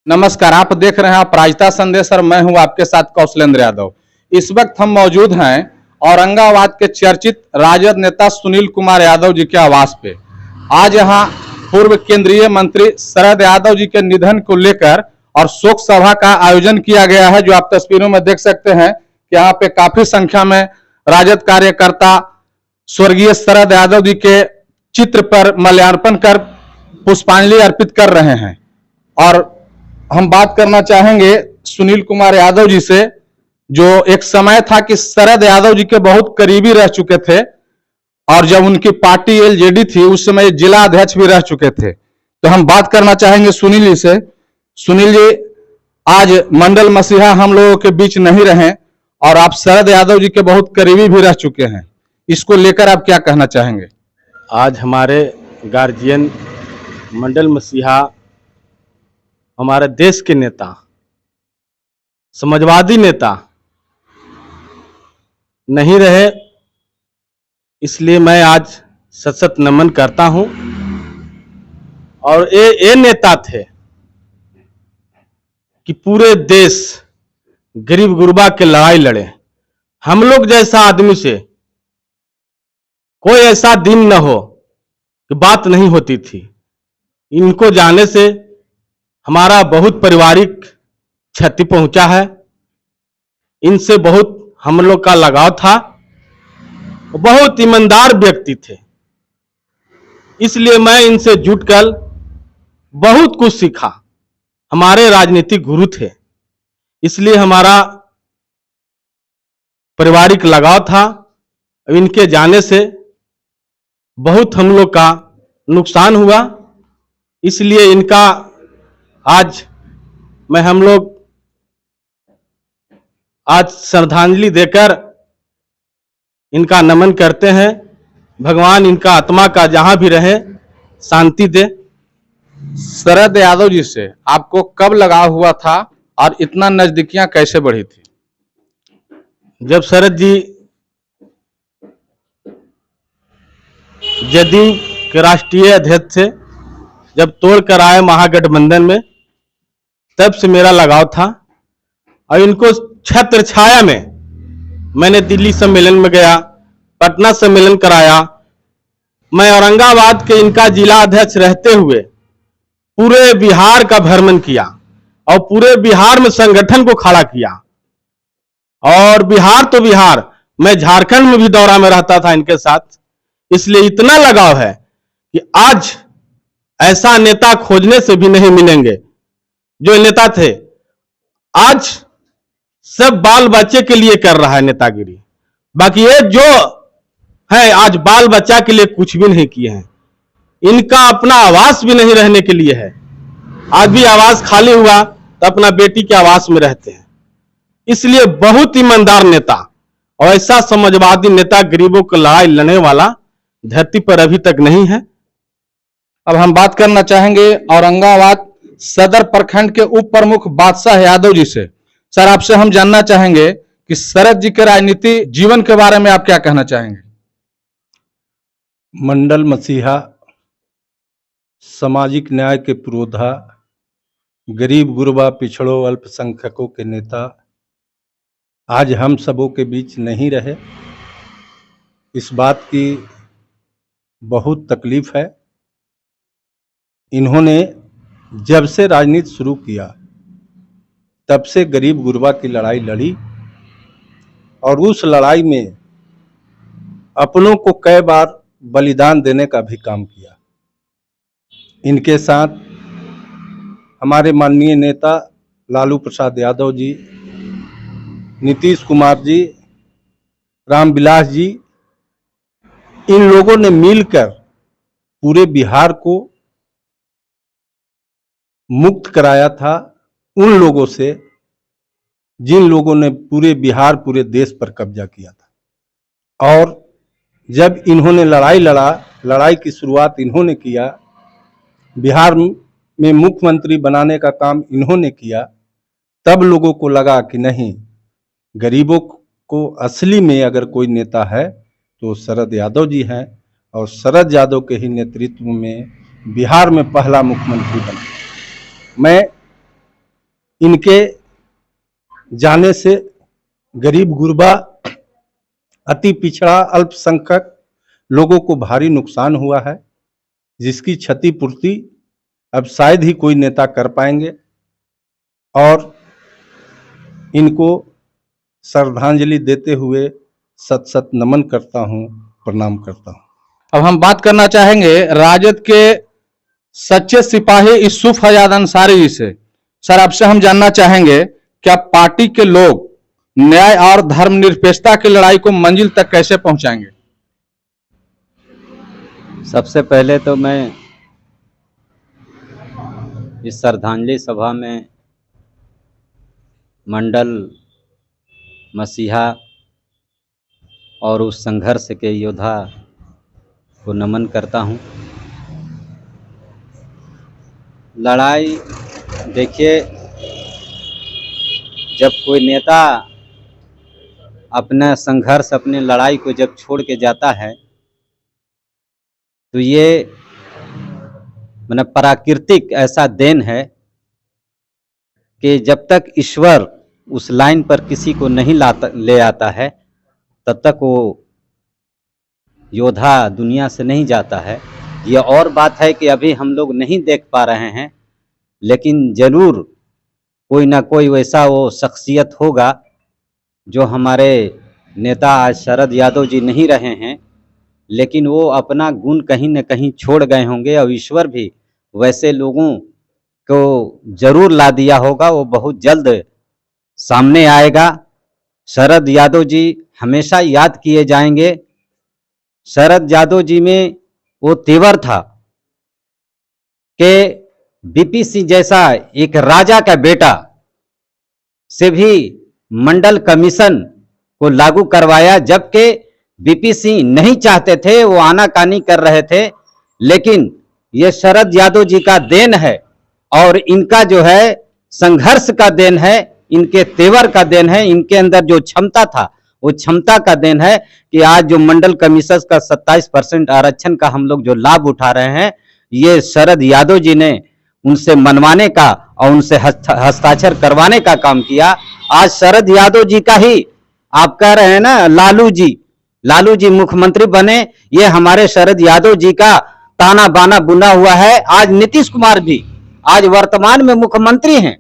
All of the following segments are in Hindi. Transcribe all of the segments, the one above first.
नमस्कार, आप देख रहे हैं अपराजिता संदेश और मैं हूं आपके साथ कौशलेंद्र यादव। इस वक्त हम मौजूद हैं औरंगाबाद के चर्चित राजद नेता सुनील कुमार यादव जी के आवास पे। आज यहां पूर्व केंद्रीय मंत्री शरद यादव जी के निधन को लेकर और शोक सभा का आयोजन किया गया है, जो आप तस्वीरों में देख सकते हैं कि यहाँ पे काफी संख्या में राजद कार्यकर्ता स्वर्गीय शरद यादव जी के चित्र पर माल्यार्पण कर पुष्पांजलि अर्पित कर रहे हैं। और हम बात करना चाहेंगे सुनील कुमार यादव जी से, जो एक समय था कि शरद यादव जी के बहुत करीबी रह चुके थे और जब उनकी पार्टी एलजेडी थी उस समय जिला अध्यक्ष भी रह चुके थे। तो हम बात करना चाहेंगे सुनील जी से। सुनील जी, आज मंडल मसीहा हम लोगों के बीच नहीं रहे और आप शरद यादव जी के बहुत करीबी भी रह चुके हैं, इसको लेकर आप क्या कहना चाहेंगे? आज हमारे गार्जियन मंडल मसीहा, हमारे देश के नेता, समाजवादी नेता नहीं रहे, इसलिए मैं आज सशत नमन करता हूं। और ये नेता थे कि पूरे देश गरीब गुरबा के लड़ाई लड़े। हम लोग जैसा आदमी से कोई ऐसा दिन न हो कि बात नहीं होती थी। इनको जाने से हमारा बहुत पारिवारिक क्षति पहुंचा है। इनसे बहुत हम लोग का लगाव था। बहुत ईमानदार व्यक्ति थे, इसलिए मैं इनसे जुटकर बहुत कुछ सीखा। हमारे राजनीतिक गुरु थे, इसलिए हमारा पारिवारिक लगाव था। इनके जाने से बहुत हम लोग का नुकसान हुआ, इसलिए इनका आज हम लोग आज श्रद्धांजलि देकर इनका नमन करते हैं। भगवान इनका आत्मा का जहां भी रहे शांति दे। शरद यादव जी से आपको कब लगाव हुआ था और इतना नजदीकियां कैसे बढ़ी थी? जब शरद जी जदयू के राष्ट्रीय अध्यक्ष थे, जब तोड़कर आए महागठबंधन में, तब से मेरा लगाव था। और इनको छत्र छाया में मैंने दिल्ली सम्मेलन में गया, पटना सम्मेलन कराया। मैं औरंगाबाद के इनका जिला अध्यक्ष रहते हुए पूरे बिहार का भ्रमण किया और पूरे बिहार में संगठन को खड़ा किया। और बिहार तो बिहार, मैं झारखंड में भी दौरा में रहता था इनके साथ। इसलिए इतना लगाव है कि आज ऐसा नेता खोजने से भी नहीं मिलेंगे जो नेता थे। आज सब बाल बच्चे के लिए कर रहा है नेतागिरी, बाकी ये जो है आज बाल बच्चा के लिए कुछ भी नहीं किए हैं। इनका अपना आवास भी नहीं रहने के लिए है। आज भी आवास खाली हुआ तो अपना बेटी के आवास में रहते हैं। इसलिए बहुत ईमानदार नेता और ऐसा समाजवादी नेता, गरीबों को लड़ाई लड़ने वाला धरती पर अभी तक नहीं है। अब हम बात करना चाहेंगे औरंगाबाद सदर प्रखंड के उप प्रमुख बादशाह यादव जी से। सर, आपसे हम जानना चाहेंगे कि शरद जी के राजनीति जीवन के बारे में आप क्या कहना चाहेंगे? मंडल मसीहा, सामाजिक न्याय के पुरोधा, गरीब गुरबा पिछड़ों अल्पसंख्यकों के नेता आज हम सबों के बीच नहीं रहे। इस बात की बहुत तकलीफ है। इन्होंने जब से राजनीति शुरू किया तब से गरीब गुरबा की लड़ाई लड़ी और उस लड़ाई में अपनों को कई बार बलिदान देने का भी काम किया। इनके साथ हमारे माननीय नेता लालू प्रसाद यादव जी, नीतीश कुमार जी, रामविलास जी, इन लोगों ने मिलकर पूरे बिहार को मुक्त कराया था उन लोगों से जिन लोगों ने पूरे बिहार, पूरे देश पर कब्जा किया था। और जब इन्होंने लड़ाई की शुरुआत इन्होंने किया, बिहार में मुख्यमंत्री बनाने का काम इन्होंने किया, तब लोगों को लगा कि नहीं, गरीबों को असली में अगर कोई नेता है तो शरद यादव जी हैं। और शरद यादव के ही नेतृत्व में बिहार में पहला मुख्यमंत्री बना। मैं इनके जाने से गरीब गुरबा, अति पिछड़ा, अल्पसंख्यक लोगों को भारी नुकसान हुआ है, जिसकी क्षतिपूर्ति अब शायद ही कोई नेता कर पाएंगे। और इनको श्रद्धांजलि देते हुए सत सत नमन करता हूं, प्रणाम करता हूं। अब हम बात करना चाहेंगे राजद के सच्चे सिपाही यूसुफ हयात अंसारी जी से। सर, आपसे हम जानना चाहेंगे क्या पार्टी के लोग न्याय और धर्मनिरपेक्षता की लड़ाई को मंजिल तक कैसे पहुंचाएंगे? सबसे पहले तो मैं इस श्रद्धांजलि सभा में मंडल, मसीहा और उस संघर्ष के योद्धा को नमन करता हूं। लड़ाई, देखिए, जब कोई नेता अपना संघर्ष, अपनी लड़ाई को जब छोड़ के जाता है तो ये प्राकृतिक ऐसा देन है कि जब तक ईश्वर उस लाइन पर किसी को नहीं ले आता है तब तक वो योद्धा दुनिया से नहीं जाता है। ये और बात है कि अभी हम लोग नहीं देख पा रहे हैं, लेकिन ज़रूर कोई ना कोई वैसा वो शख्सियत होगा जो हमारे नेता आज शरद यादव जी नहीं रहे हैं, लेकिन वो अपना गुण कहीं न कहीं छोड़ गए होंगे और ईश्वर भी वैसे लोगों को ज़रूर ला दिया होगा। वो बहुत जल्द सामने आएगा। शरद यादव जी हमेशा याद किए जाएंगे। शरद यादव जी में वो तेवर था कि बीपी सिंह जैसा एक राजा का बेटा से भी मंडल कमीशन को लागू करवाया, जबकि बीपी सिंह नहीं चाहते थे, वो आनाकानी कर रहे थे। लेकिन ये शरद यादव जी का देन है और इनका जो है संघर्ष का देन है, इनके तेवर का देन है, इनके अंदर जो क्षमता था वो क्षमता का देन है कि आज जो मंडल कमीशन का 27% आरक्षण का हम लोग जो लाभ उठा रहे हैं, ये शरद यादव जी ने उनसे मनवाने का और उनसे हस्ताक्षर करवाने का काम किया। आज शरद यादव जी का ही आप कह रहे हैं ना, लालू जी मुख्यमंत्री बने, ये हमारे शरद यादव जी का ताना बाना बुना हुआ है। आज नीतीश कुमार भी आज वर्तमान में मुख्यमंत्री हैं,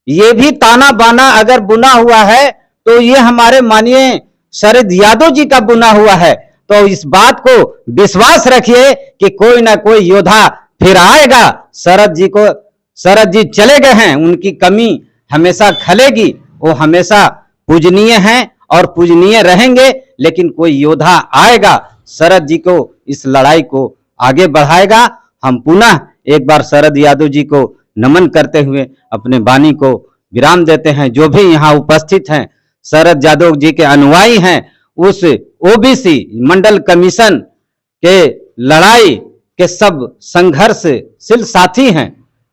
ये भी ताना बाना अगर बुना हुआ है तो ये हमारे माननीय शरद यादव जी का बुना हुआ है। तो इस बात को विश्वास रखिए कि कोई ना कोई योद्धा फिर आएगा। शरद जी चले गए हैं, उनकी कमी हमेशा खलेगी, वो हमेशा पूजनीय हैं और पूजनीय रहेंगे, लेकिन कोई योद्धा आएगा, शरद जी को इस लड़ाई को आगे बढ़ाएगा। हम पुनः एक बार शरद यादव जी को नमन करते हुए अपने वाणी को विराम देते हैं। जो भी यहाँ उपस्थित हैं, शरद यादव जी के अनुयायी हैं, उस ओबीसी मंडल कमीशन के लड़ाई के सब संघर्षशील साथी हैं।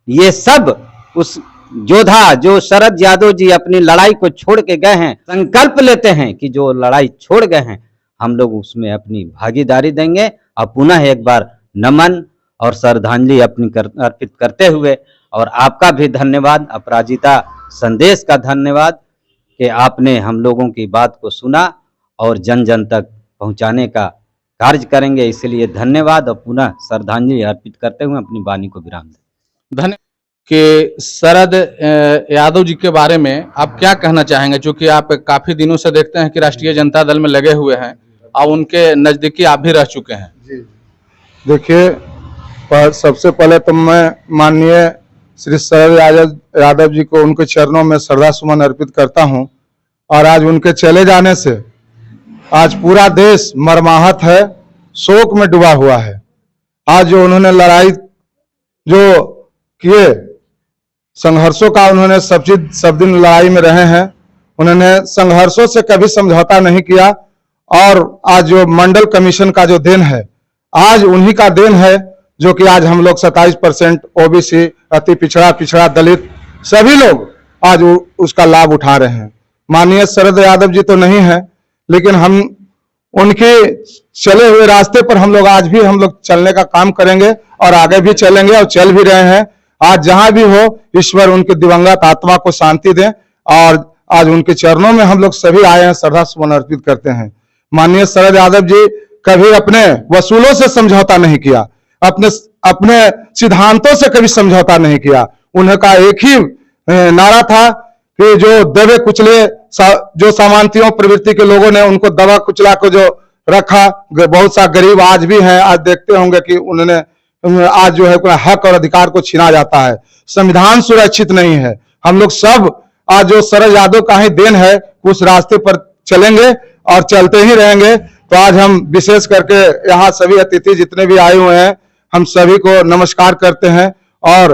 ये सब उस योद्धा जो शरद यादव जी अपनी लड़ाई को छोड़ के गए हैं, संकल्प लेते हैं कि जो लड़ाई छोड़ गए हैं हम लोग उसमें अपनी भागीदारी देंगे। अब पुनः एक बार नमन और श्रद्धांजलि अपनी अर्पित करते हुए, और आपका भी धन्यवाद, अपराजिता संदेश का धन्यवाद कि आपने हम लोगों की बात को सुना और जन जन तक पहुंचाने का कार्य करेंगे, इसलिए धन्यवाद। और पुनः श्रद्धांजलि अर्पित करते हुए अपनी वाणी को विराम दें। धन्यवाद। कि शरद यादव जी के बारे में आप क्या कहना चाहेंगे, चूंकि आप काफी दिनों से देखते हैं कि राष्ट्रीय जनता दल में लगे हुए हैं और उनके नजदीकी आप भी रह चुके हैं। जी देखिए, सबसे पहले तो मैं माननीय श्री शरद यादव जी को उनके चरणों में श्रद्धा सुमन अर्पित करता हूं। और आज उनके चले जाने से आज पूरा देश मर्माहत है, शोक में डूबा हुआ है। आज जो उन्होंने लड़ाई जो किए, संघर्षों का उन्होंने सब दिन लड़ाई में रहे हैं, उन्होंने संघर्षों से कभी समझौता नहीं किया। और आज जो मंडल कमीशन का जो देन है, आज उन्हीं का देन है जो कि आज हम लोग 27% ओबीसी, अति पिछड़ा दलित सभी लोग आज उसका लाभ उठा रहे हैं। माननीय शरद यादव जी तो नहीं है, लेकिन हम उनके चले हुए रास्ते पर हम लोग आज भी हम लोग चलने का काम करेंगे और आगे भी चलेंगे और चल भी रहे हैं। आज जहां भी हो, ईश्वर उनके दिवंगत आत्मा को शांति दें। और आज उनके चरणों में हम लोग सभी आए हैं, श्रद्धा सुमन अर्पित करते हैं। माननीय शरद यादव जी कभी अपने वसूलों से समझौता नहीं किया, अपने सिद्धांतों से कभी समझौता नहीं किया। उनका एक ही नारा था कि जो दबे कुचले जो सामंतियों प्रवृत्ति के लोगों ने उनको दबा कुचला को जो रखा, बहुत सा गरीब आज भी हैं, आज देखते होंगे कि उन्होंने आज जो है कोई हक और अधिकार को छीना जाता है, संविधान सुरक्षित नहीं है। हम लोग सब आज जो शरद यादव का ही देन है, उस रास्ते पर चलेंगे और चलते ही रहेंगे। तो आज हम विशेष करके यहाँ सभी अतिथि जितने भी आए हुए हैं, हम सभी को नमस्कार करते हैं और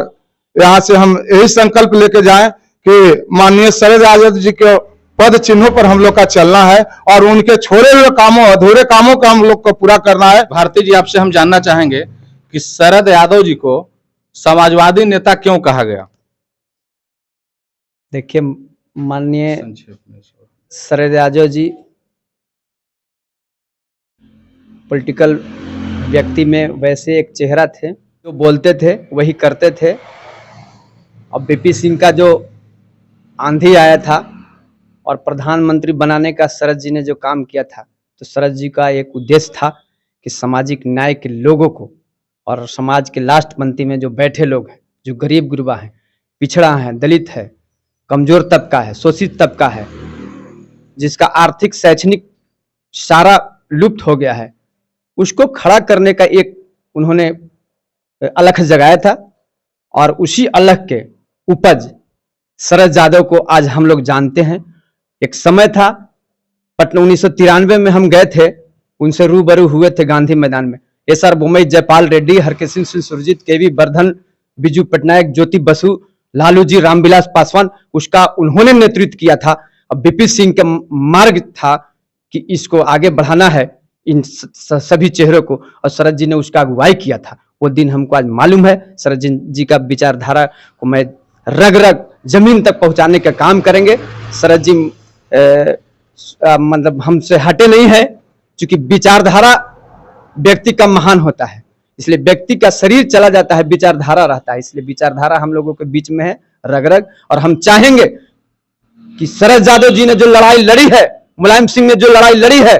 यहाँ से हम यही संकल्प लेके जाएं कि माननीय शरद यादव जी के पद चिन्हों पर हम लोग का चलना है और उनके छोड़े हुए कामों, अधूरे कामों का हम लोग को पूरा करना है। भारती जी, आपसे हम जानना चाहेंगे कि शरद यादव जी को समाजवादी नेता क्यों कहा गया? देखिए, माननीय शरद यादव जी पॉलिटिकल व्यक्ति में वैसे एक चेहरा थे, जो बोलते थे वही करते थे। अब बीपी सिंह का जो आंधी आया था और प्रधानमंत्री बनाने का शरद जी ने जो काम किया था, तो शरद जी का एक उद्देश्य था कि सामाजिक न्याय के लोगों को और समाज के लास्ट पंक्ति में जो बैठे लोग हैं, जो गरीब गुरबा हैं, पिछड़ा है, दलित है, कमजोर तबका है, शोषित तबका है, जिसका आर्थिक शैक्षणिक सारा लुप्त हो गया है, उसको खड़ा करने का एक उन्होंने अलख जगाया था। और उसी अलख के उपज शरद यादव को आज हम लोग जानते हैं। एक समय था, पटना 1993 में हम गए थे, उनसे रूबरू हुए थे गांधी मैदान में। एस.आर. बोम्मई, जयपाल रेड्डी, हरकिशन सिंह सुरजीत, के.वी. वर्धन, बिजू पटनायक, ज्योति बसु, लालू जी, रामविलास पासवान, उसका उन्होंने नेतृत्व किया था। अब बीपी सिंह का मार्ग था कि इसको आगे बढ़ाना है, इन सभी चेहरों को, और शरद जी ने उसका अगुवाई किया था। वो दिन हमको आज मालूम है। शरद जी का विचारधारा को मैं रग रग जमीन तक पहुंचाने का काम करेंगे। शरद जी मतलब हमसे हटे नहीं है, क्योंकि विचारधारा व्यक्ति का महान होता है, इसलिए व्यक्ति का शरीर चला जाता है, विचारधारा रहता है। इसलिए विचारधारा हम लोगों के बीच में है, रग रग। और हम चाहेंगे कि शरद यादव जी ने जो लड़ाई लड़ी है, मुलायम सिंह ने जो लड़ाई लड़ी है,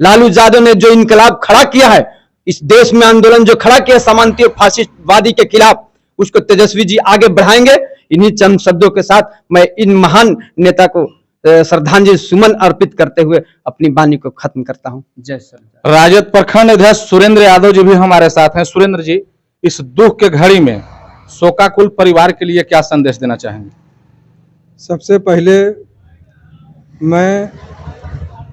लालू यादव ने जो इनकलाब खड़ा किया है, इस देश में आंदोलन जो खड़ा किया सामंती और फासिस्टवादी के खिलाफ, उसको तेजस्वी जी आगे बढ़ाएंगे। इन्हीं चंद शब्दों के साथ मैं इन महान नेता को श्रद्धांजलि सुमन अर्पित करते हुए अपनी वाणी को खत्म करता हूं। जय श्री राजद प्रखंड अध्यक्ष सुरेंद्र यादव जी भी हमारे साथ हैं। सुरेंद्र जी, इस दुख के घड़ी में शोकाकुल परिवार के लिए क्या संदेश देना चाहेंगे? सबसे पहले मैं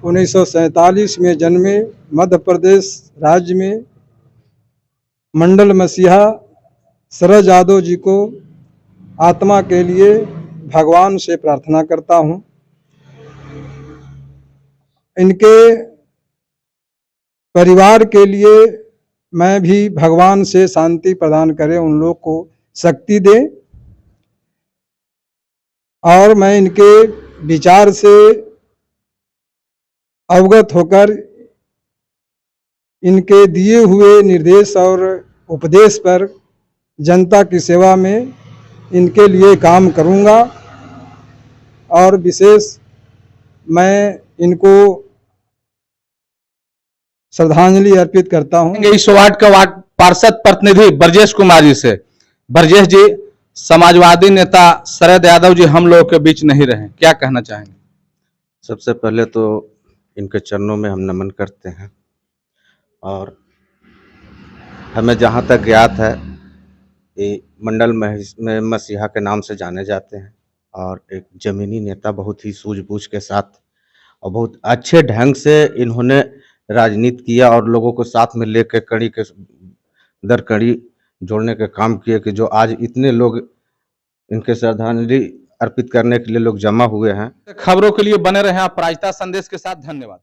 1947 में जन्मे मध्य प्रदेश राज्य में मंडल मसीहा शरद यादव जी को आत्मा के लिए भगवान से प्रार्थना करता हूं। इनके परिवार के लिए मैं भी भगवान से शांति प्रदान करे, उन लोग को शक्ति दे, और मैं इनके विचार से अवगत होकर इनके दिए हुए निर्देश और उपदेश पर जनता की सेवा में इनके लिए काम करूंगा। और विशेष मैं इनको श्रद्धांजलि अर्पित करता हूं। इस वार्ड का वार्ड पार्षद प्रतिनिधि ब्रजेश कुमार जी से। ब्रजेश जी, समाजवादी नेता शरद यादव जी हम लोगों के बीच नहीं रहे, क्या कहना चाहेंगे? सबसे पहले तो इनके चरणों में हम नमन करते हैं, और हमें जहाँ तक ज्ञात है ये मंडल में मसीहा के नाम से जाने जाते हैं, और एक जमीनी नेता, बहुत ही सूझबूझ के साथ और बहुत अच्छे ढंग से इन्होंने राजनीति किया और लोगों को साथ में लेकर कड़ी के दर कड़ी जोड़ने का काम किए कि जो आज इतने लोग इनके श्रद्धांजलि अर्पित करने के लिए लोग जमा हुए हैं। खबरों के लिए बने रहे आप प्राइजता संदेश के साथ। धन्यवाद।